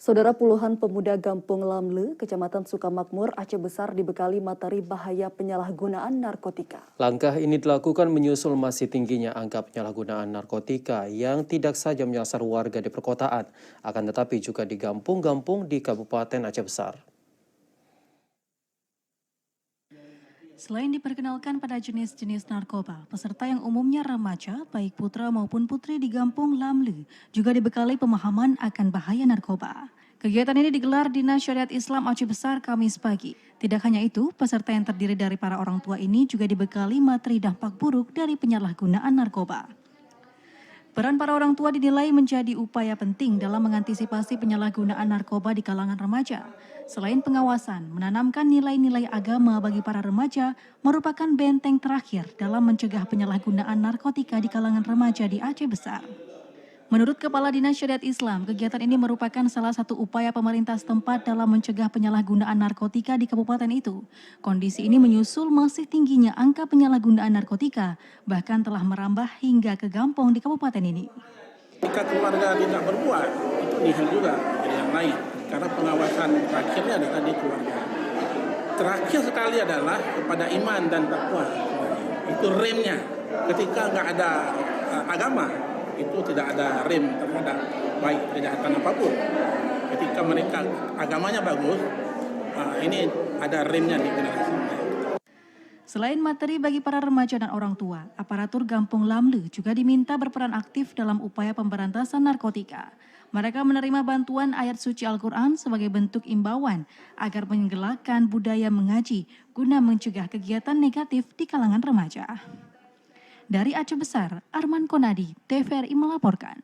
Saudara, puluhan pemuda Gampung Lamle, Kecamatan Sukamakmur, Aceh Besar dibekali materi bahaya penyalahgunaan narkotika. Langkah ini dilakukan menyusul masih tingginya angka penyalahgunaan narkotika yang tidak saja menyasar warga di perkotaan, akan tetapi juga di kampung-kampung di Kabupaten Aceh Besar. Selain diperkenalkan pada jenis-jenis narkoba, peserta yang umumnya remaja, baik putra maupun putri di Gampung Lamle, juga dibekali pemahaman akan bahaya narkoba. Kegiatan ini digelar di Dinas Syariat Islam Aceh Besar Kamis pagi. Tidak hanya itu, peserta yang terdiri dari para orang tua ini juga dibekali materi dampak buruk dari penyalahgunaan narkoba. Peran para orang tua dinilai menjadi upaya penting dalam mengantisipasi penyalahgunaan narkoba di kalangan remaja. Selain pengawasan, menanamkan nilai-nilai agama bagi para remaja merupakan benteng terakhir dalam mencegah penyalahgunaan narkotika di kalangan remaja di Aceh Besar. Menurut Kepala Dinas Syariat Islam, kegiatan ini merupakan salah satu upaya pemerintah setempat dalam mencegah penyalahgunaan narkotika di kabupaten itu. Kondisi ini menyusul masih tingginya angka penyalahgunaan narkotika, bahkan telah merambah hingga ke Gampong di kabupaten ini. Jika keluarga tidak berbuat, itu nihil juga dari yang lain. Karena pengawasan terakhirnya adalah di keluarga. Terakhir sekali adalah kepada iman dan takwa. Itu remnya. Ketika nggak ada agama, itu tidak ada rem terhadap baik kejahatan apapun. Ketika mereka agamanya bagus, ini ada remnya di generasi mereka. Selain materi bagi para remaja dan orang tua, aparatur Gampung Lamle juga diminta berperan aktif dalam upaya pemberantasan narkotika. Mereka menerima bantuan ayat suci Al-Quran sebagai bentuk imbauan agar menggelakkan budaya mengaji guna mencegah kegiatan negatif di kalangan remaja. Dari Aceh Besar, Arman Konadi, TVRI melaporkan.